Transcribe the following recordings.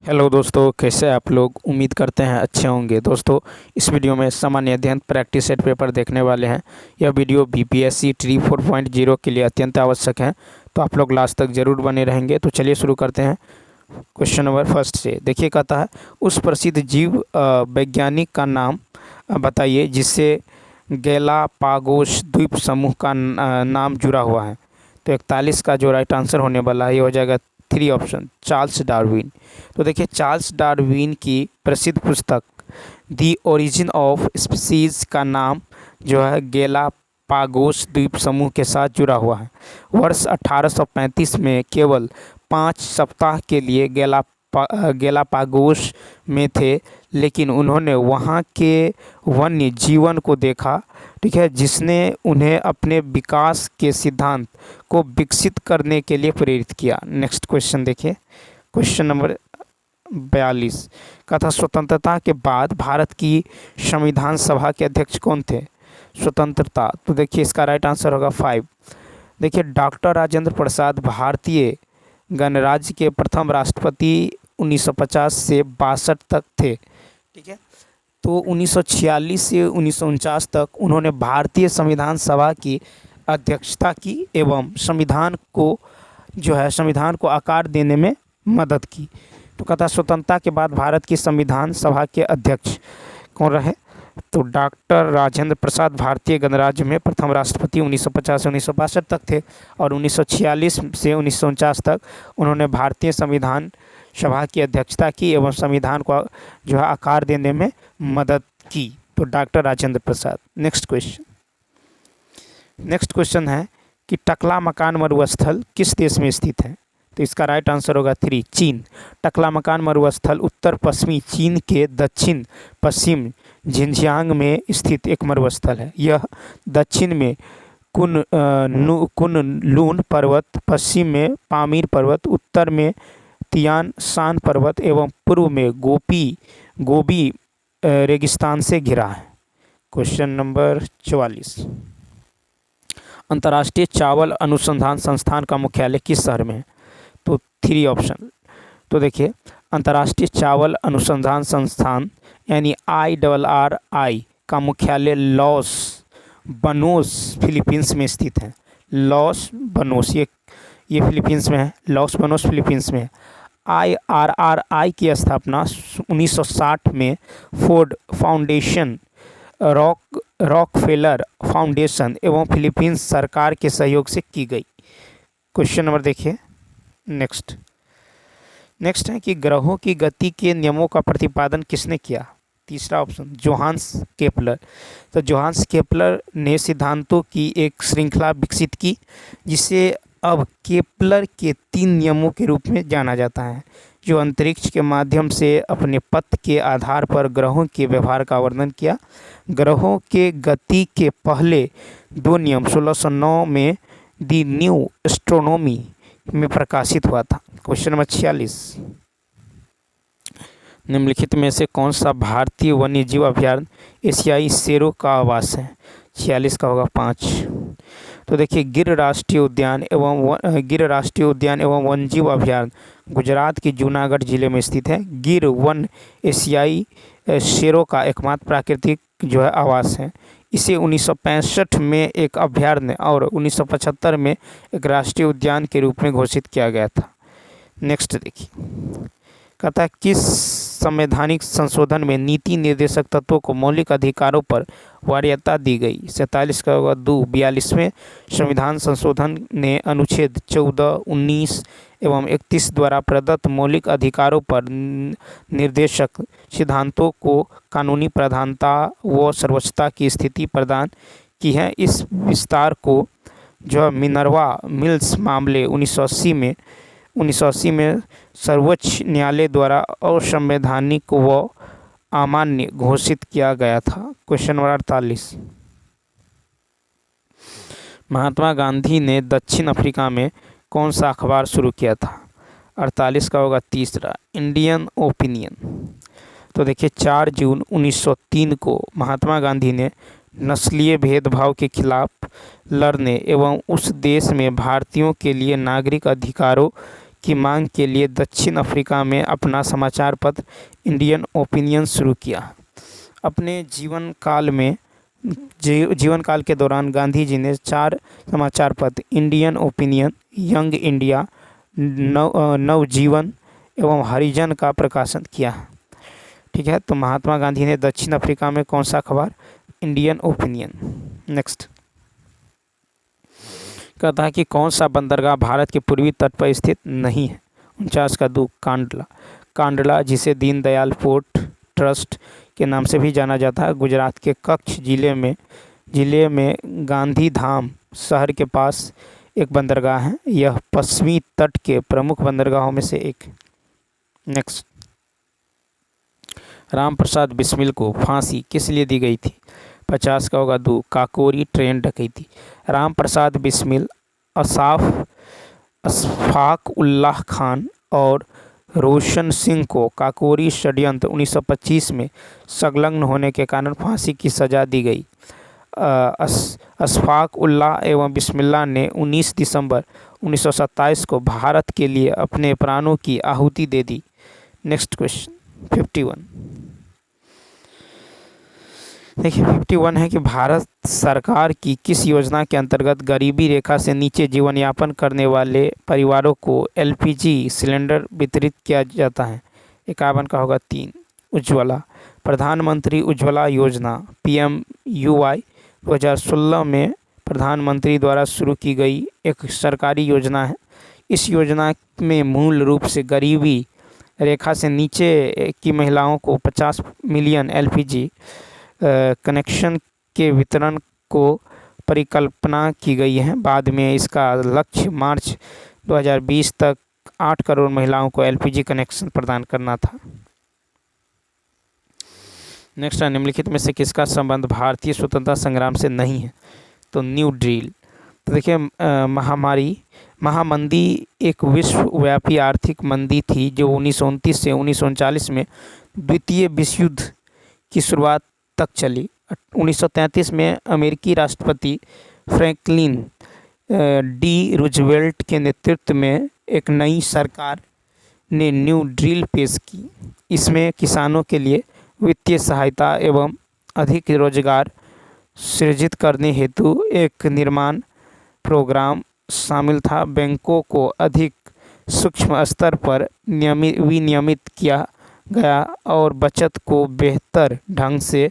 Hello दोस्तों, कैसे आप लोग। उम्मीद करते हैं अच्छे होंगे। दोस्तों, इस वीडियो में सामान्य अध्ययन प्रैक्टिस सेट पेपर देखने वाले हैं। यह वीडियो बीपीएससी ट्री 4.0 के लिए अत्यंत आवश्यक है, तो आप लोग लास्ट तक जरूर बने रहेंगे। तो चलिए शुरू करते हैं क्वेश्चन नंबर फर्स्ट से। देखिए, कहता है उस प्रसिद्ध जीव वैज्ञानिक का नाम बताइए जिससे गैलापागोस द्वीप समूह का नाम जुड़ा हुआ है। तो 41 का जो राइट आंसर होने वाला है ये हो जाएगा 3 ऑप्शन, चार्ल्स डार्विन। तो देखिए, चार्ल्स डार्विन की प्रसिद्ध पुस्तक दी ओरिजिन ऑफ स्पीसीज का नाम जो है गैलापागोस द्वीप समूह के साथ जुड़ा हुआ है। वर्ष 1835 में केवल 5 सप्ताह के लिए गैलापागोस में थे, लेकिन उन्होंने वहाँ के वन्य जीवन को देखा, ठीक है, जिसने उन्हें अपने विकास के सिद्धांत को विकसित करने के लिए प्रेरित किया। नेक्स्ट क्वेश्चन देखिए, क्वेश्चन नंबर 42 का था स्वतंत्रता के बाद भारत की संविधान सभा के अध्यक्ष कौन थे। स्वतंत्रता, तो देखिए इसका राइट आंसर होगा 5। देखिए, डॉक्टर राजेंद्र प्रसाद भारतीय गणराज्य के प्रथम राष्ट्रपति 1950 से 62 तक थे, ठीक है। तो 1946 से 1949 तक उन्होंने भारतीय संविधान सभा की अध्यक्षता की एवं संविधान को आकार देने में मदद की। तो कहता स्वतंत्रता के बाद भारत की संविधान सभा के अध्यक्ष कौन रहे। तो डॉक्टर राजेंद्र प्रसाद भारतीय गणराज्य में प्रथम राष्ट्रपति 1950 से 1962 तक थे, और 1946 से 1949 तक उन्होंने भारतीय संविधान सभा की अध्यक्षता की एवं संविधान को आकार देने में मदद की। तो doctor Rajendra Prasad. Next question है कि टकला-मकान मरुस्थल किस देश में स्थित है। तो इसका राइट आंसर होगा 3, चीन। टकला-मकान मरुस्थल उत्तर पश्चिमी चीन के दक्षिण पश्चिम झिंजियांग में स्थित एक मरुस्थल है। यह दक्षिण में कुनलुन पर्वत, पश्चिम में पामीर पर्वत, उत्तर में तियान शान पर्वत एवं पूर्व में गोबी रेगिस्तान से घिरा है। क्वेश्चन नंबर 44, अंतर्राष्ट्रीय चावल अनुसंधान संस्थान का मुख्यालय किस शहर में है। तो 3 ऑप्शन। तो देखिए, अंतर्राष्ट्रीय चावल अनुसंधान संस्थान यानी IRRI का मुख्यालय लॉस बनोस फिलीपींस में स्थित है। लॉस बनोस ये फिलीपींस में है, लॉस बनोस फिलीपींस में है। IRRI की स्थापना 1960 में फोर्ड फाउंडेशन, रॉकफेलर फाउंडेशन एवं फिलीपींस सरकार के सहयोग से की गई। क्वेश्चन नंबर देखिए, नेक्स्ट है कि ग्रहों की गति के नियमों का प्रतिपादन किसने किया। तीसरा ऑप्शन, जोहान्स केपलर। तो जोहान्स केपलर ने सिद्धांतों की एक श्रृंखला विकसित की, जिसे अब केपलर के 3 नियमों के रूप में जाना जाता है, जो अंतरिक्ष के माध्यम से अपने पथ के आधार पर ग्रहों के व्यवहार का वर्णन किया। ग्रहों के गति के पहले 2 नियम 1609 में दी न्यू एस्ट्रोनॉमी में प्रकाशित हुआ था। क्वेश्चन नंबर 46, निम्नलिखित में से कौन सा भारतीय वन्यजीव अभयारण्य एशियाई शेरों का आवास है। 46 का होगा 5। तो देखिए, गिर राष्ट्रीय उद्यान एवं वन्यजीव अभयारण्य गुजरात के जूनागढ़ जिले में स्थित है। गिर वन एशियाई शेरों का एकमात्र प्राकृतिक आवास है। इसे 1965 में एक अभयारण्य और 1975 में एक राष्ट्रीय उद्यान के रूप में घोषित किया गया था। नेक्स्ट देखिए, कहता है किस संवैधानिक संशोधन में नीति निर्देशक तत्वों को मौलिक अधिकारों पर वरीयता दी गई। 47 का होगा 2। 42वें संविधान संशोधन ने अनुच्छेद 14, 19 एवं 31 द्वारा प्रदत्त मौलिक अधिकारों पर निर्देशक सिद्धांतों को कानूनी प्रधानता व सर्वोच्चता की स्थिति प्रदान की है। इस विस्तार को मिनर्वा मिल्स मामले 1980 में सर्वोच्च न्यायालय द्वारा असंवैधानिक व अमान्य घोषित किया गया था। क्वेश्चन नंबर 48, महात्मा गांधी ने दक्षिण अफ्रीका में कौन सा अखबार शुरू किया था। 48 का होगा 3, इंडियन ओपिनियन। तो देखिए, 4 जून 1903 को महात्मा गांधी ने नस्लीय भेदभाव के खिलाफ लड़ने एवं उस देश में भारतीयों के लिए नागरिक अधिकारों की मांग के लिए दक्षिण अफ्रीका में अपना समाचार पत्र इंडियन ओपिनियन शुरू किया। अपने जीवन काल के दौरान गांधी जी ने 4 समाचार पत्र इंडियन ओपिनियन, यंग इंडिया, नवजीवन एवं हरिजन का प्रकाशन किया। ठीक है, तो महात्मा गांधी ने दक्षिण अफ्रीका में कौन सा अखबार? Indian opinion. नेक्स्ट कहता है कि कौन सा बंदरगाह भारत के पूर्वी तट पर स्थित नहीं है? 49 का 2 कांडला, जिसे दीनदयाल पोर्ट ट्रस्ट के नाम से भी जाना जाता है, गुजरात के कच्छ जिले में गांधीधाम शहर के पास एक बंदरगाह है। यह पश्चिमी तट के प्रमुख बंदरगाहों में से एक। नेक्स्ट, राम प्रसाद बिस्मिल को फांसी किस लिए दी गई थी? 50 का होगा 2 काकोरी ट्रेन डकैती। राम प्रसाद बिस्मिल अशफाक उल्लाह खान और रोशन सिंह को काकोरी षड्यंत्र 1925 में संलग्न होने के कारण फांसी की सज़ा दी गई। अशफाक उल्लाह एवं बिस्मिल्लाह ने 19 दिसंबर 1927 को भारत के लिए अपने प्राणों की आहुति दे दी। Next question 51। देखिए 51 है कि भारत सरकार की किस योजना के अंतर्गत गरीबी रेखा से नीचे जीवन यापन करने वाले परिवारों को एलपीजी सिलेंडर वितरित किया जाता है? 51 का होगा 3 उज्ज्वला। प्रधानमंत्री उज्ज्वला योजना PMUY 2016 में प्रधानमंत्री द्वारा शुरू की गई एक सरकारी योजना है। इस योजना में मूल रूप से गरीबी रेखा से नीचे की महिलाओं को 50 मिलियन एलपीजी कनेक्शन के वितरण को परिकल्पना की गई है। बाद में इसका लक्ष्य मार्च 2020 तक 8 करोड़ महिलाओं को एलपीजी कनेक्शन प्रदान करना था। नेक्स्ट, निम्नलिखित में से किसका संबंध भारतीय स्वतंत्रता संग्राम से नहीं है? तो न्यू डील। तो देखिए महामंदी एक विश्वव्यापी आर्थिक मंदी थी जो 1929 से 1939 में द्वितीय विश्व युद्ध की शुरुआत तक चली। 1933 में अमेरिकी राष्ट्रपति फ्रैंकलिन डी रूजवेल्ट के नेतृत्व में एक नई सरकार ने न्यू डील पेश की। इसमें किसानों के लिए वित्तीय सहायता एवं अधिक रोजगार सृजित करने हेतु एक निर्माण प्रोग्राम शामिल था। बैंकों को अधिक सूक्ष्म स्तर पर विनियमित किया गया और बचत को बेहतर ढंग से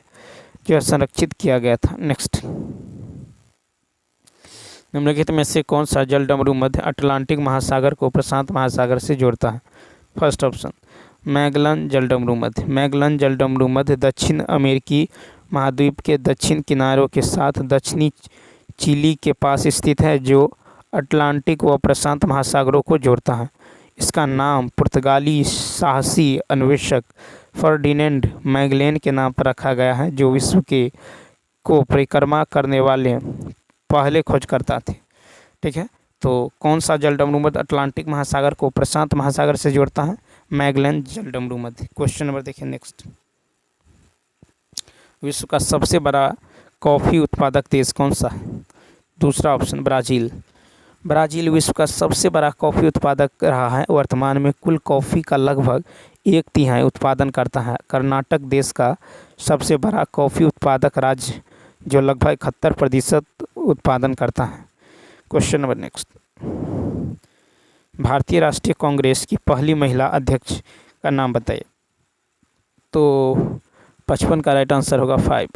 संरक्षित किया गया था। नेक्स्ट, निम्नलिखित में से कौन सा जल डमरू मध्य अटलांटिक महासागर को प्रशांत महासागर से जोड़ता है? फर्स्ट ऑप्शन मैगलन जल डमरू मध्य। मैगलन जल डमरू मध्य दक्षिण अमेरिकी महाद्वीप के दक्षिण किनारों के साथ दक्षिणी चिली के पास स्थित है, जो अटलांटिक व प्रशांत महासागरों को जोड़ता है। इसका नाम पुर्तगाली साहसी अन्वेषक फर्डिनेंड मैगलेन के नाम पर रखा गया है, जो विश्व को परिक्रमा करने वाले पहले खोजकर्ता थे। ठीक है, तो कौन सा जल डमरू मध्य अटलांटिक महासागर को प्रशांत महासागर से जोड़ता है? मैगलेन जल डमरू मध्य। क्वेश्चन नंबर देखिए नेक्स्ट, विश्व का सबसे बड़ा कॉफ़ी उत्पादक देश कौन सा है? दूसरा ऑप्शन ब्राज़ील। ब्राज़ील विश्व का सबसे बड़ा कॉफ़ी उत्पादक रहा है। वर्तमान में कुल कॉफ़ी का लगभग 1/3 उत्पादन करता है। कर्नाटक देश का सबसे बड़ा कॉफ़ी उत्पादक राज्य, जो लगभग 71% उत्पादन करता है। क्वेश्चन नंबर नेक्स्ट, भारतीय राष्ट्रीय कांग्रेस की पहली महिला अध्यक्ष का नाम बताइए। तो 55 का राइट आंसर होगा 5।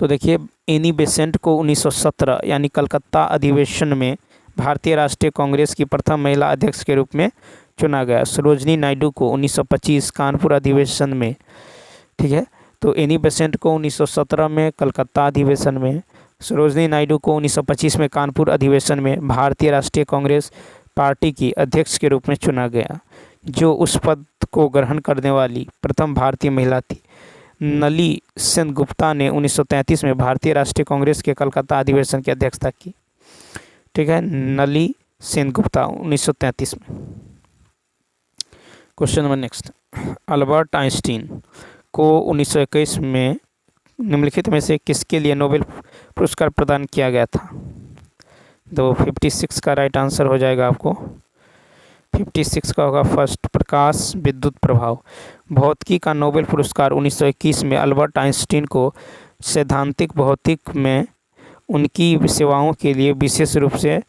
तो देखिए एनी बेसेंट को 1917 यानी कलकत्ता अधिवेशन में भारतीय राष्ट्रीय कांग्रेस की प्रथम महिला अध्यक्ष के रूप में चुना गया। सरोजनी नायडू को 1925 कानपुर अधिवेशन में, ठीक है, तो एनी बेसेंट को 1917 में कलकत्ता अधिवेशन में, सरोजनी नायडू को 1925 में कानपुर अधिवेशन में भारतीय राष्ट्रीय कांग्रेस पार्टी की अध्यक्ष के रूप में चुना गया, जो उस पद को ग्रहण करने वाली प्रथम भारतीय महिला थी। नली सेनगुप्ता ने 1933 में भारतीय राष्ट्रीय कांग्रेस के कलकत्ता अधिवेशन की अध्यक्षता की। ठीक है, नली सेनगुप्ता 1933 में। Question number next, Albert Einstein को 1921 में निम्नलिखित में से किसके लिए नोबेल पुरस्कार प्रदान किया गया था? तो 56 का राइट आंसर हो जाएगा आपको 56 का होगा फर्स्ट प्रकाश विद्युत प्रभाव। भौतिकी का नोबेल पुरस्कार 1921 में अल्बर्ट आइंस्टीन को सैद्धांतिक भौतिक में उनकी सेवाओं के लिए विशेष रूप से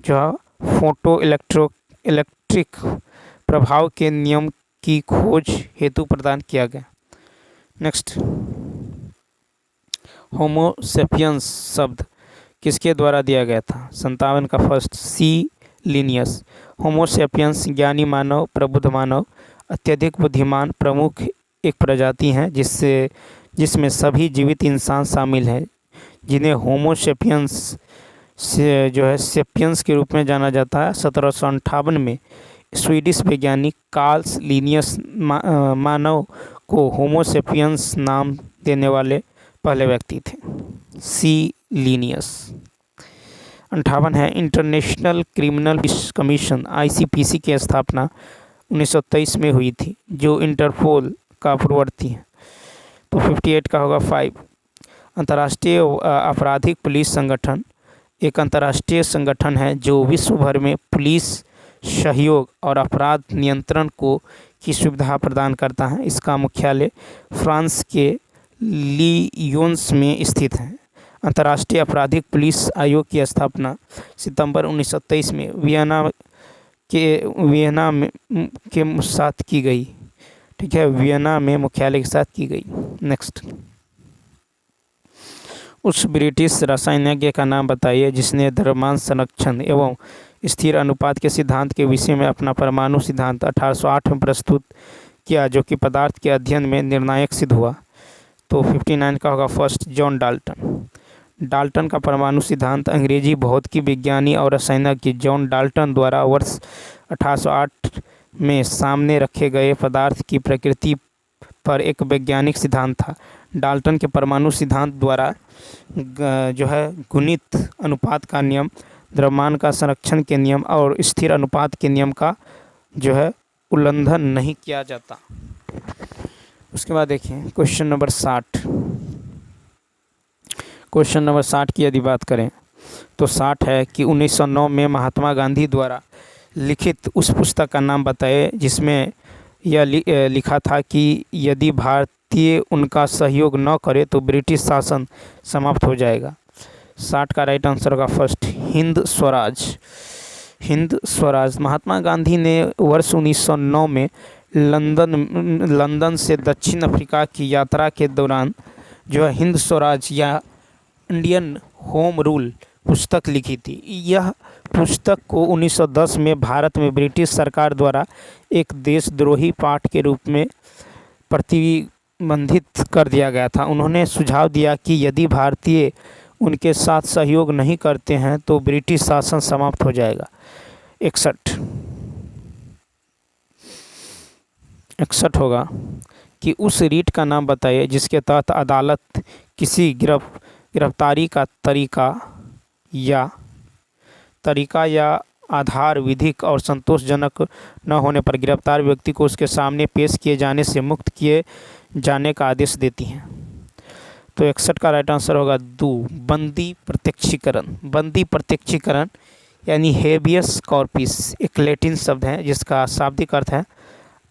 जो फोटो इलेक्ट्रिक प्रभाव के नियम की खोज हेतु प्रदान किया गया। नेक्स्ट, होमो सेपियंस शब्द किसके द्वारा दिया गया था? 57 का फर्स्ट सी लिनियस। होमो सेपियंस ज्ञानी मानव, प्रबुद्ध मानव, अत्यधिक बुद्धिमान प्रमुख एक प्रजाति है जिसमें सभी जीवित इंसान शामिल हैं, जिन्हें होमो सेपियंस से जो है सेपियंस के रूप में जाना जाता है। 1758 में स्वीडिश वैज्ञानिक कार्ल लिनियस मानव को होमो सेपियंस नाम देने वाले पहले व्यक्ति थे, सी लिनियस। 58 है इंटरनेशनल क्रिमिनल कमीशन ICPC की स्थापना 1923 में हुई थी, जो इंटरपोल का पूर्ववर्ती है। तो 58 का होगा 5 अंतर्राष्ट्रीय आपराधिक पुलिस संगठन एक अंतर्राष्ट्रीय संगठन है जो विश्व भर में पुलिस सहयोग और अपराध नियंत्रण की सुविधा प्रदान करता है। इसका मुख्यालय फ्रांस के लियोन्स में स्थित है। अंतर्राष्ट्रीय आपराधिक पुलिस आयोग की स्थापना सितंबर 1923 में वियना के साथ की गई। ठीक है, वियना में मुख्यालय के साथ की गई। नेक्स्ट, उस ब्रिटिश रसायनज्ञ का नाम बताइए जिसने द्रव्यमान संरक्षण एवं स्थिर अनुपात के सिद्धांत के विषय में अपना परमाणु सिद्धांत 1808 में प्रस्तुत किया, जो कि पदार्थ के अध्ययन में निर्णायक सिद्ध हुआ। तो 59 का होगा फर्स्ट जॉन डाल्टन। डाल्टन का परमाणु सिद्धांत अंग्रेजी भौतिकी विज्ञानी और रसायनज्ञ जॉन डाल्टन द्वारा वर्ष 1808 में सामने रखे गए पदार्थ की प्रकृति पर एक वैज्ञानिक सिद्धांत था। डाल्टन के परमाणु सिद्धांत द्वारा जो है गुणित अनुपात का नियम, द्रव्यमान का संरक्षण के नियम और स्थिर अनुपात के नियम का जो है उल्लंघन नहीं किया जाता। उसके बाद देखिए क्वेश्चन नंबर 60। क्वेश्चन नंबर 60 की यदि बात करें तो 60 है कि 1909 में महात्मा गांधी द्वारा लिखित उस पुस्तक का नाम बताए जिसमें यह लिखा था कि यदि भारतीय उनका सहयोग न करे तो ब्रिटिश शासन समाप्त हो जाएगा। 60 का राइट आंसर होगा फर्स्ट हिंद स्वराज। हिंद स्वराज। महात्मा गांधी ने वर्ष 1909 में लंदन से दक्षिण अफ्रीका की यात्रा के दौरान जो है हिंद स्वराज या इंडियन होम रूल पुस्तक लिखी थी। यह पुस्तक को 1910 में भारत में ब्रिटिश सरकार द्वारा एक देशद्रोही पाठ के रूप में प्रतिबंधित कर दिया गया था। उन्होंने सुझाव दिया कि यदि भारतीय उनके साथ सहयोग नहीं करते हैं तो ब्रिटिश शासन समाप्त हो जाएगा। 61 होगा कि उस रीट का नाम बताइए जिसके तहत अदालत किसी गिरफ्तारी का तरीका या आधार विधिक और संतोषजनक न होने पर गिरफ्तार व्यक्ति को उसके सामने पेश किए जाने से मुक्त किए जाने का आदेश देती हैं। तो 61 का राइट आंसर होगा 2 बंदी प्रत्यक्षीकरण। बंदी प्रत्यक्षीकरण यानी हेबियस कॉर्पस एक लैटिन शब्द है जिसका शाब्दिक अर्थ है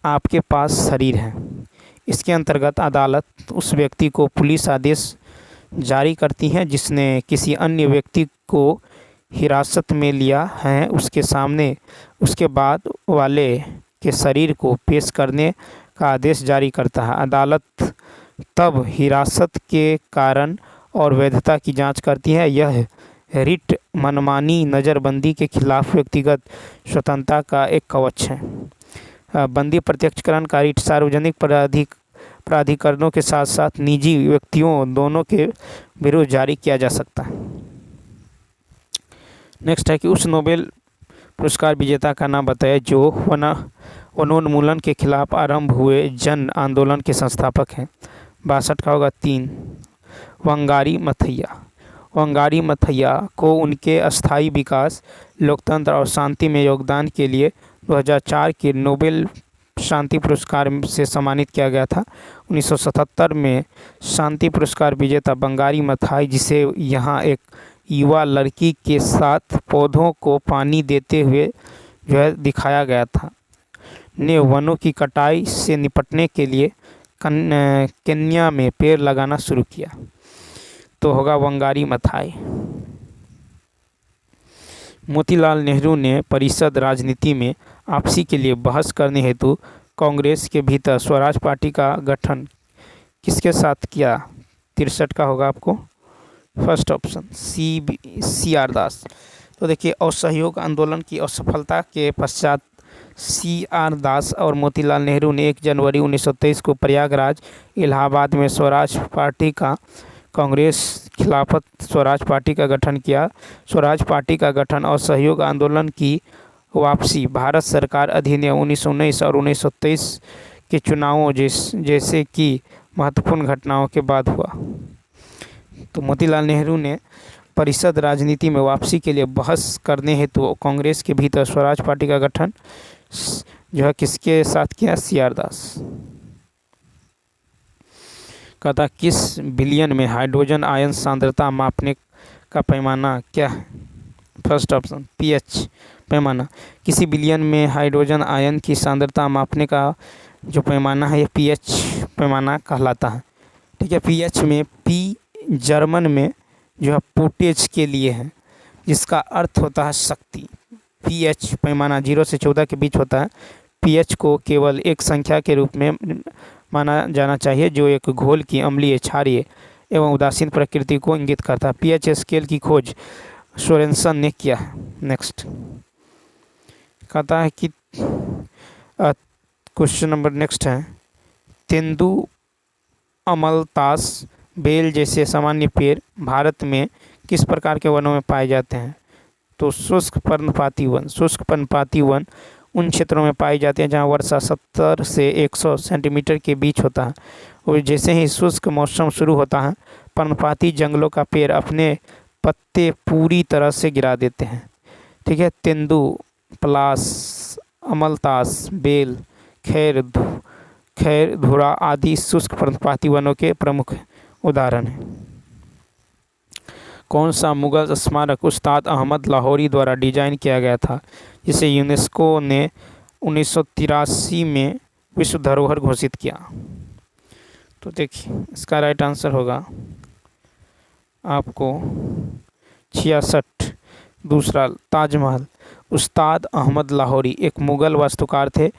आपके पास शरीर है। इसके अंतर्गत अदालत उस व्यक्ति को पुलिस आदेश जारी करती है जिसने किसी अन्य व्यक्ति को हिरासत में लिया है, उसके सामने उसके बाद वाले के शरीर को पेश करने का आदेश जारी करता है। अदालत तब हिरासत के कारण और वैधता की जांच करती है। यह रिट मनमानी नज़रबंदी के खिलाफ व्यक्तिगत स्वतंत्रता का एक कवच है। बंदी प्रत्यक्षीकरण का रिट सार्वजनिक प्राधिकरणों के साथ साथ निजी व्यक्तियों दोनों के विरुद्ध जारी किया जा सकता है। नेक्स्ट है कि उस नोबेल पुरस्कार विजेता का नाम बताया जो वनोन्मूलन के खिलाफ आरंभ हुए जन आंदोलन के संस्थापक हैं। 62 का होगा 3 वंगारी मथैया। वंगारी मथैया को उनके अस्थायी विकास, लोकतंत्र और शांति में योगदान के लिए 2004 के नोबेल शांति पुरस्कार से सम्मानित किया गया था। 1977 में शांति पुरस्कार विजेता वंगारी मथाई, जिसे यहाँ एक युवा लड़की के साथ पौधों को पानी देते हुए जो है दिखाया गया था, ने वनों की कटाई से निपटने के लिए केन्या में पेड़ लगाना शुरू किया। तो होगा वंगारी मथाई। मोतीलाल नेहरू ने परिषद राजनीति में आपसी के लिए बहस करने हेतु कांग्रेस के भीतर स्वराज पार्टी का गठन किसके साथ किया? 63 का होगा आपको फर्स्ट ऑप्शन सी आर दास। तो देखिए, असहयोग आंदोलन की असफलता के पश्चात सी आर दास और मोतीलाल नेहरू ने 1 जनवरी 1923 को प्रयागराज इलाहाबाद में स्वराज पार्टी का कांग्रेस खिलाफत स्वराज पार्टी का गठन किया। स्वराज पार्टी का गठन और सहयोग आंदोलन की वापसी भारत सरकार अधिनियम 1919 और 1923 के चुनावों जैसे कि महत्वपूर्ण घटनाओं के बाद हुआ। तो मोतीलाल नेहरू ने परिषद राजनीति में वापसी के लिए बहस करने हेतु कांग्रेस के भीतर स्वराज पार्टी का गठन जो है किसके साथ किया? सी आर दास। कहता किस बिलियन में हाइड्रोजन आयन सांद्रता मापने का पैमाना क्या है? फर्स्ट ऑप्शन पीएच पैमाना। किसी बिलियन में हाइड्रोजन आयन की सांद्रता मापने का जो पैमाना है ये पीएच पैमाना कहलाता है। ठीक है, पीएच में पी जर्मन में जो है पोटेज के लिए है, जिसका अर्थ होता है शक्ति। पीएच पैमाना 0 से 14 के बीच होता है। पीएच को केवल एक संख्या के रूप में माना जाना चाहिए जो एक घोल की अम्लीय, क्षारीय एवं उदासीन प्रकृति को इंगित करता है। पीएच स्केल की खोज सोरेनसन ने किया है। नेक्स्ट कहता है कि क्वेश्चन नंबर नेक्स्ट है, तेंदु, अमलतास, बेल जैसे सामान्य पेड़ भारत में किस प्रकार के वनों में पाए जाते हैं? तो शुष्क पर्णपाती वन। शुष्क पर्णपाती वन उन क्षेत्रों में पाई जाती है जहां वर्षा 70 से 100 सेंटीमीटर के बीच होता है, और जैसे ही शुष्क मौसम शुरू होता है पर्णपाती जंगलों का पेड़ अपने पत्ते पूरी तरह से गिरा देते हैं। ठीक है, तेंदु, पलास, अमलतास, बेल, खैर धुरा आदि शुष्क पर्णपाती वनों के प्रमुख उदाहरण हैं। कौन सा मुगल स्मारक उस्ताद अहमद लाहौरी द्वारा डिजाइन किया गया था, जिसे यूनेस्को ने 1983 में विश्व धरोहर घोषित किया? तो देखिए, इसका राइट आंसर होगा आपको 66। दूसरा, ताजमहल। उस्ताद अहमद लाहौरी एक मुगल वास्तुकार थे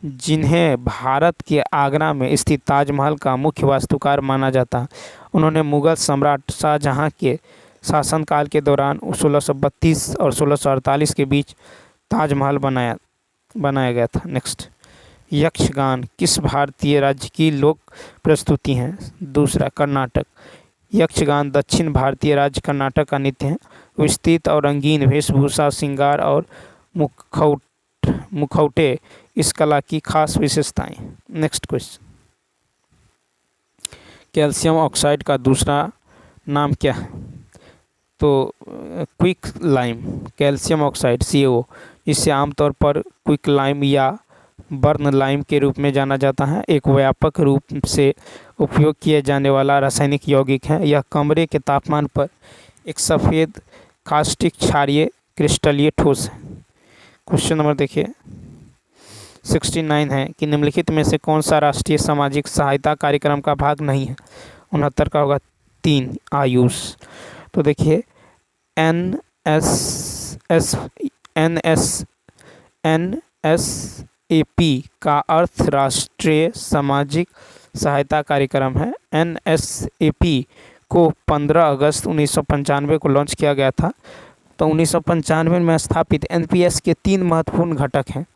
जिन्हें भारत के आगरा में स्थित ताजमहल का मुख्य वास्तुकार माना जाता। उन्होंने मुगल सम्राट शाहजहां के शासनकाल के दौरान 1632 और 1648 के बीच ताजमहल बनाया गया था। नेक्स्ट, यक्षगान किस भारतीय राज्य की लोक प्रस्तुति है? दूसरा, कर्नाटक। यक्षगान दक्षिण भारतीय राज्य कर्नाटक का नृत्य है। विस्तृत और रंगीन वेशभूषा, श्रृंगार और मुखौटे इस कला की खास विशेषताएं। नेक्स्ट क्वेश्चन, कैल्शियम ऑक्साइड का दूसरा नाम क्या है? तो quick lime. Calcium oxide CaO, जिसे आमतौर पर क्विक लाइम या बर्न लाइम के रूप में जाना जाता है, एक व्यापक रूप से उपयोग किए जाने वाला रासायनिक यौगिक है। यह कमरे के तापमान पर एक सफ़ेद कास्टिक क्षारीय क्रिस्टलीय ठोस है। क्वेश्चन नंबर देखिए 69 है कि निम्नलिखित में से कौन सा राष्ट्रीय सामाजिक सहायता कार्यक्रम का भाग नहीं है? 69 का होगा 3, आयुष। तो देखिए, NSAP का अर्थ राष्ट्रीय सामाजिक सहायता कार्यक्रम है। NSAP को 15 अगस्त 1995 को लॉन्च किया गया था। तो 1995 में स्थापित NPS के 3 महत्वपूर्ण घटक हैं।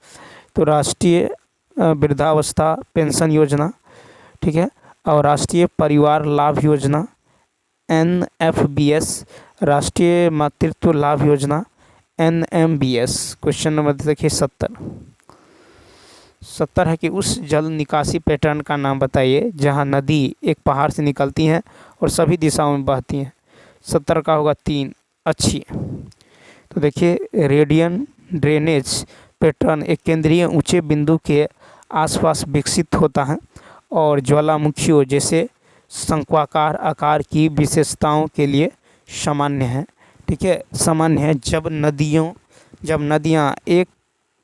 तो राष्ट्रीय वृद्धावस्था पेंशन योजना, ठीक है, और राष्ट्रीय परिवार लाभ योजना NFBS, राष्ट्रीय मातृत्व लाभ योजना NMBS। क्वेश्चन नंबर देखिए 70 है कि उस जल निकासी पैटर्न का नाम बताइए जहां नदी एक पहाड़ से निकलती है और सभी दिशाओं में बहती है। 70 का होगा 3, अच्छी। तो देखिए, रेडियन ड्रेनेज पैटर्न एक केंद्रीय ऊंचे बिंदु के आसपास विकसित होता है और ज्वालामुखियों जैसे शंक्वाकार आकार की विशेषताओं के लिए सामान्य है। ठीक है, सामान्य है। जब नदियाँ एक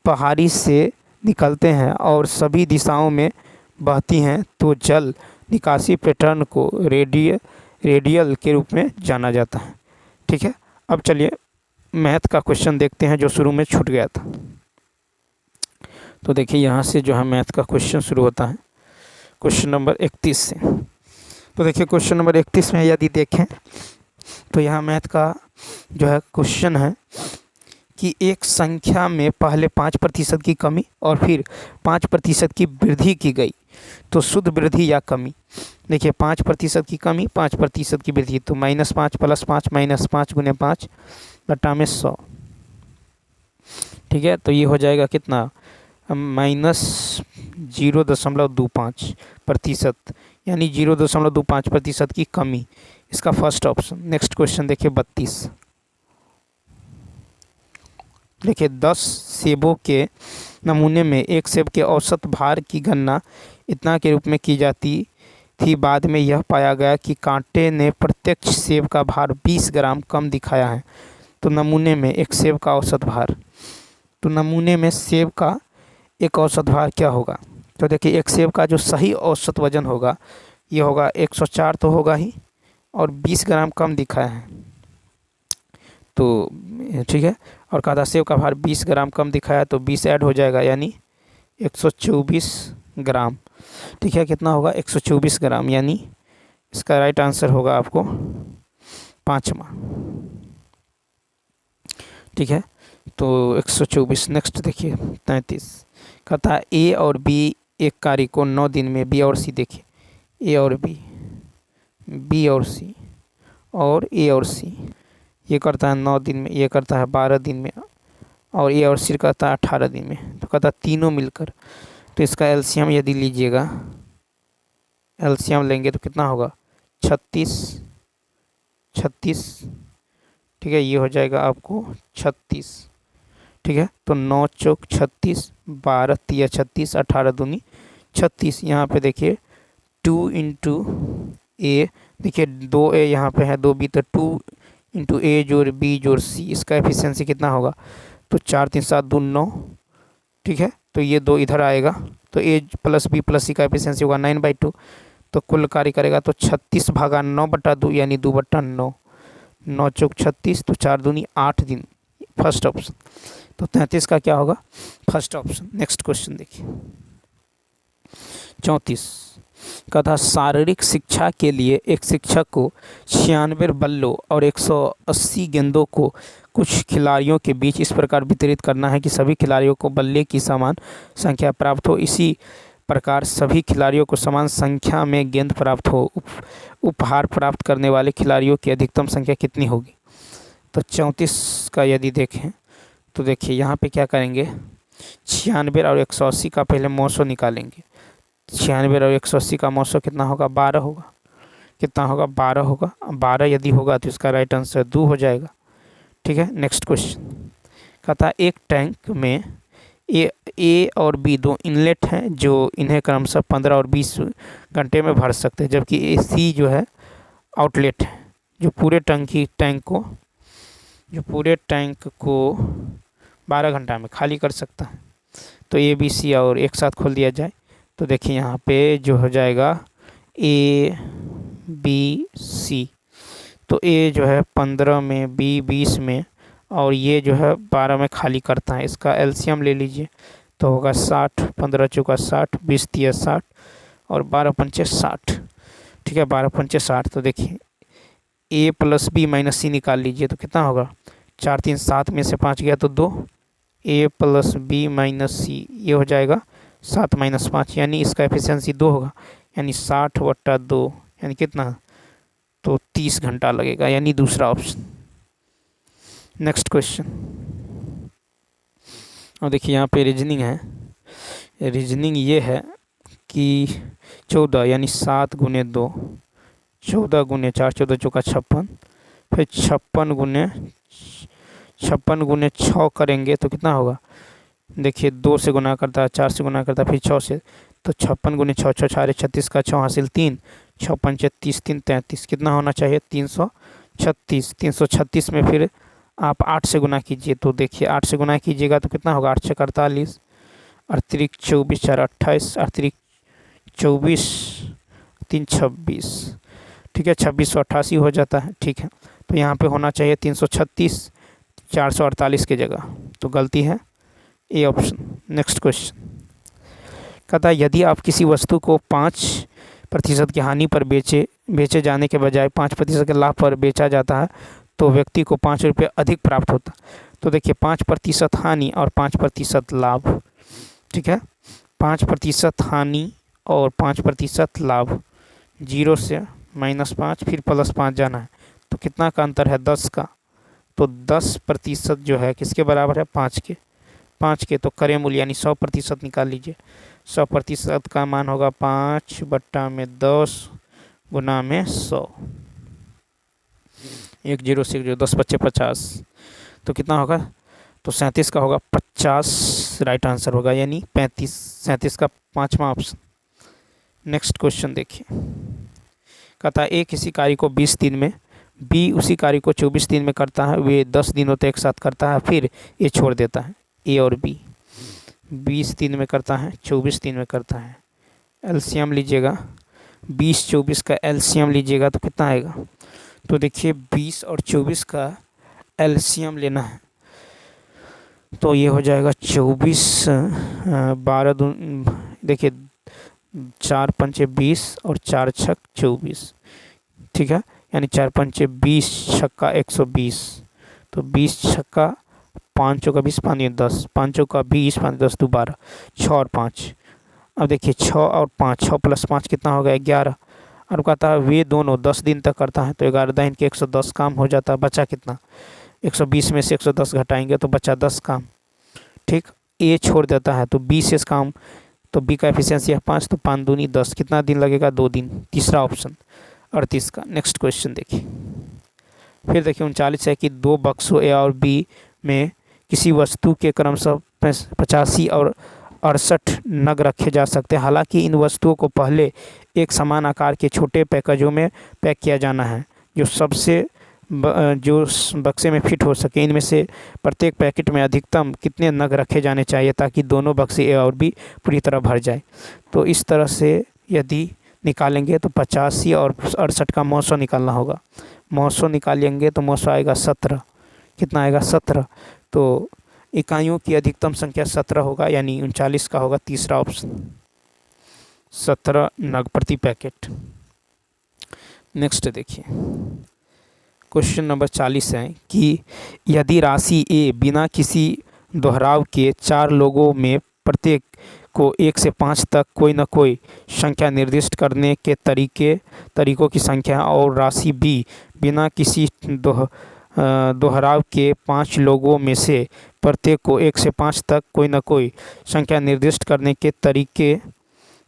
पहाड़ी से निकलते हैं और सभी दिशाओं में बहती हैं तो जल निकासी पैटर्न को रेडियल के रूप में जाना जाता है। ठीक है, अब चलिए मैथ का क्वेश्चन देखते हैं जो शुरू में छूट गया था। तो देखिए यहाँ से जो है मैथ का क्वेश्चन शुरू होता है क्वेश्चन नंबर 31 से। तो देखिए क्वेश्चन नंबर 31 में यदि देखें तो यहाँ मैथ का जो है क्वेश्चन है कि एक संख्या में पहले 5% की कमी और फिर 5% की वृद्धि की गई तो शुद्ध वृद्धि या कमी। देखिए 5% की कमी, 5% की वृद्धि, तो -5 + 5 -5 × 5 बटा में 100। ठीक है, तो ये हो जाएगा कितना, -0.25%, यानी 0.25% की कमी, इसका फर्स्ट ऑप्शन। नेक्स्ट क्वेश्चन देखिए 32। देखिए 10 सेबों के नमूने में एक सेब के औसत भार की गणना इतना के रूप में की जाती थी। बाद में यह पाया गया कि कांटे ने प्रत्येक सेब का भार 20 ग्राम कम दिखाया है। तो नमूने में एक सेब का औसत भार, तो नमूने में सेब का एक औसत भार क्या होगा। तो देखिए एक सेब का जो सही औसत वजन होगा ये होगा 104 तो होगा ही, और 20 ग्राम कम दिखाया है। तो ठीक है, और कहा था सेब का भार 20 ग्राम कम दिखाया तो 20 ऐड हो जाएगा यानी 124 ग्राम। ठीक है, कितना होगा 124 ग्राम, यानी इसका राइट आंसर होगा आपको 5वां। ठीक है, तो 124। नेक्स्ट देखिए 33। कहता है ए और बी एक कार्य को 9 दिन में, बी और सी, देखिए ए और बी, बी और सी, और ए और सी, ये करता है 9 दिन में, ये करता है 12 दिन में, और ए और सी करता है 18 दिन में। तो कहता है तीनों मिलकर, तो इसका एलसीएम यदि लीजिएगा, एलसीएम लेंगे तो कितना होगा 36। ठीक है, ये हो जाएगा आपको 36। ठीक है, तो 9 चौक 36, 12 तिया 36, 18 दूनी 36। यहाँ पे देखिए 2 × ए, देखिए 2 ए यहाँ पे है, 2 बी, तो 2 × ए जोड़ बी जोड़ सी, इसका एफिशिएंसी कितना होगा, तो 4 3 7 2 9। ठीक है, तो ये 2 इधर आएगा, तो ए + बी + सी का एफिशिएंसी होगा 9/2। तो कुल कार्य करेगा तो 36 भागा 9/2 यानी 2/9। 9 चौक 36, तो 4 दूनी 8 दिन, फर्स्ट ऑप्शन। तो 33 का क्या होगा, फर्स्ट ऑप्शन। नेक्स्ट क्वेश्चन देखिए 34। कथा शारीरिक शिक्षा के लिए एक शिक्षक को 96 बल्लों और 180 गेंदों को कुछ खिलाड़ियों के बीच इस प्रकार वितरित करना है कि सभी खिलाड़ियों को बल्ले की समान संख्या प्राप्त हो। इसी प्रकार सभी खिलाड़ियों को समान संख्या में गेंद प्राप्त हो। उपहार प्राप्त करने वाले खिलाड़ियों की अधिकतम संख्या कितनी होगी। तो 34 का यदि देखें तो देखिए यहाँ पे क्या करेंगे, 96 और 180 का पहले मौसो निकालेंगे। 96 और 180 का मौसो कितना होगा, 12 होगा। कितना होगा, 12 होगा। 12 यदि होगा तो इसका राइट आंसर 2 हो जाएगा। ठीक है, नेक्स्ट क्वेश्चन कहता है एक टैंक में ए और बी 2 इनलेट हैं जो इन्हें क्रमशः 15 और 20 घंटे में भर सकते हैं, जबकि ए सी जो है आउटलेट है जो पूरे टैंक को 12 घंटा में खाली कर सकता है। तो ए बी सी और एक साथ खोल दिया जाए तो देखिए यहाँ पे जो हो जाएगा ए बी सी। तो ए जो है 15 में, बी 20 में, और ये जो है 12 में खाली करता है। इसका एलसीएम ले लीजिए तो होगा 60, 15 चौका 60, 20 तिया 60 और 12 पंचे 60। ठीक है, 12 पंचे 60। तो देखिए ए + बी - सी निकाल लीजिए तो कितना होगा, 4 3 7 में से 5 गया तो 2, ए + बी - सी, ये हो जाएगा 7 - 5 यानी इसका एफिशिएंसी 2 होगा, यानी 60/2 यानी कितना, तो 30 घंटा लगेगा, यानी दूसरा ऑप्शन। नेक्स्ट क्वेश्चन, और देखिए यहाँ पे रीजनिंग है। रीजनिंग ये है कि 14 यानी 7 × 2, 14 × 4, 14 चौका 56, फिर 56 × 6 करेंगे तो कितना होगा, देखिए 2 से गुना करता है, 4 से गुना करता है, फिर 6 से, तो 56 × 6, 6 4 36 का 6 हासिल 3, 6 पंचे 30, 3 33, कितना होना चाहिए 336। 336 में फिर आप 8 से गुना कीजिए। तो देखिए 8 से गुना कीजिएगा तो कितना होगा, 8 छक 48, अतिरिक्त 24 4 28, अतिरिक्त 24 3 26, ठीक है 2688 हो जाता है। ठीक है, तो यहाँ पे होना चाहिए 336 448 की जगह, तो गलती है ए ऑप्शन। नेक्स्ट क्वेश्चन कहता है यदि आप किसी वस्तु को 5% की हानि पर बेचे जाने के बजाय 5% के लाभ पर बेचा जाता है तो व्यक्ति को 5 रुपये अधिक प्राप्त होता। तो देखिए 5% हानि और 5% लाभ, ठीक है 5% हानि और 5% लाभ, 0 से -5 फिर +5 जाना है, तो कितना का अंतर है, 10 का। तो 10% जो है किसके बराबर है, 5 के। तो करें मूल्य यानी 100% निकाल लीजिए। 100% का मान होगा 5/10 गुना में 100, 1 0 से 0 10 × 5 = 50, तो कितना होगा, तो 37 का होगा 50 राइट आंसर होगा, यानी 35, 37 का 5वां ऑप्शन। नेक्स्ट क्वेश्चन देखिए, कहता है ए किसी कार्य को 20 दिन में, बी उसी कार्य को 24 दिन में करता है, वे 10 दिनों तक एक साथ करता है, फिर ए छोड़ देता है। ए और बी 20 दिन में करता है, 24 दिन में करता है। एलसीएम लीजिएगा, 20-24 का एलसीएम लीजिएगा तो कितना आएगा, तो देखिए 20 और 24 का एलसीएम लेना है, तो ये हो जाएगा 24 12 देखिए 4 5 20 और 4 6 24, ठीक है, यानी 4 5 20 छक्का 120, तो 20 छक्का 5 चौका 20 5 10, 5 चौका 20 5 10 2 12, 6 और 5। अब देखिए 6 और 5, 6 + 5 कितना हो गया, 11। और कहता है वे दोनों 10 दिन तक करता है, तो 11 दिन के 110 काम हो जाता है, बचा कितना, 120 में से 110 घटाएंगे तो बचा 10 काम, ठीक। ए छोड़ देता है तो बी से काम, तो बी का एफिशिएंसी है 5, तो 5 दूनी 10, कितना दिन लगेगा, 2 दिन, तीसरा ऑप्शन 38 का। नेक्स्ट क्वेश्चन देखिए, फिर देखिए 39 है कि 2 बक्सों ए और बी में किसी वस्तु के क्रमशः 85 और 68 नग रखे जा सकते हैं। हालांकि इन वस्तुओं को पहले एक समान आकार के छोटे पैकेजों में पैक किया जाना है जो बक्से में फिट हो सके। इनमें से प्रत्येक पैकेट में अधिकतम कितने नग रखे जाने चाहिए ताकि दोनों बक्से ए और बी पूरी तरह भर जाए। तो इस तरह से यदि निकालेंगे तो 85 और 68 का मौसो निकालना होगा। मौसो निकालेंगे तो मौसो आएगा 17, कितना आएगा 17, तो इकाइयों की अधिकतम संख्या 17 होगा, यानी 39 का होगा तीसरा ऑप्शन, 17 नग प्रति पैकेट। नेक्स्ट देखिए, क्वेश्चन नंबर 40 है कि यदि राशि ए बिना किसी दोहराव के 4 लोगों में प्रत्येक को 1 से 5 तक कोई न कोई संख्या निर्दिष्ट करने के तरीकों की संख्या, और राशि बी बिना किसी दोहराव के 5 लोगों में से प्रत्येक को 1 से 5 तक कोई न कोई संख्या निर्दिष्ट करने के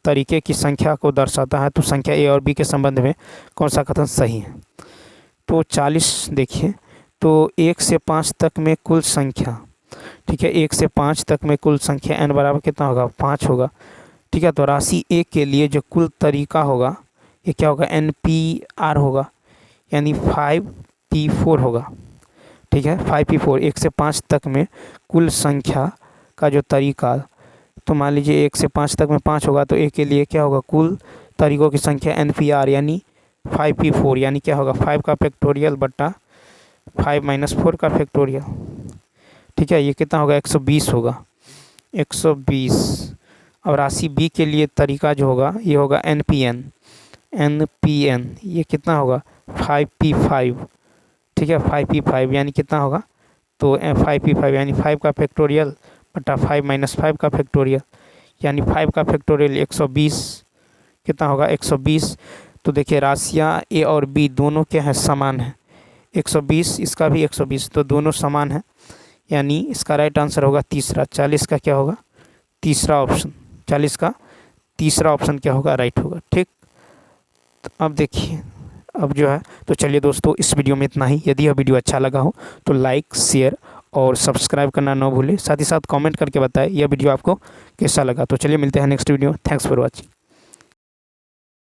तरीके की संख्या को दर्शाता है, तो संख्या ए और बी के संबंध में कौन सा कथन सही है। तो 40 देखिए, तो 1 से 5 तक में कुल संख्या, ठीक है, 1 से 5 तक में कुल संख्या n बराबर कितना होगा, 5 होगा, ठीक है। तो राशि ए के लिए जो कुल तरीका होगा ये क्या होगा, NPR होगा, यानी 5P4 होगा, ठीक है, 5P4। 1 से 5 तक में कुल संख्या का जो तरीका, तो मान लीजिए 1 से 5 तक में 5 होगा, तो ए के लिए क्या होगा, कुल तरीकों की संख्या NPR यानी 5P4, यानी क्या होगा, 5 का फैक्टोरियल बटा 5 - 4 का फैक्टोरियल, ठीक है, ये कितना होगा, 120 होगा, 120। और राशि बी के लिए तरीका जो होगा ये होगा NPN, ये कितना होगा, 5P5, ठीक है, 5P5 यानी कितना होगा, तो 5P5 यानी 5 का फैक्टोरियल बटा 5 - 5 का फैक्टोरियल, यानी 5 का फैक्टोरियल 120, कितना होगा, 120। तो देखिए राशियाँ ए और बी दोनों क्या है, समान है, 120, इसका भी 120, तो दोनों समान है, यानी इसका राइट आंसर होगा तीसरा, 40 का क्या होगा, तीसरा ऑप्शन, 40 का तीसरा ऑप्शन क्या होगा, राइट होगा, ठीक। तो अब देखिए, अब जो है, तो चलिए दोस्तों इस वीडियो में इतना ही। यदि यह वीडियो अच्छा लगा हो तो लाइक, शेयर और सब्सक्राइब करना न भूलें। साथ ही साथ कमेंट करके बताएं यह वीडियो आपको कैसा लगा। तो चलिए मिलते हैं next video. Thanks for watching.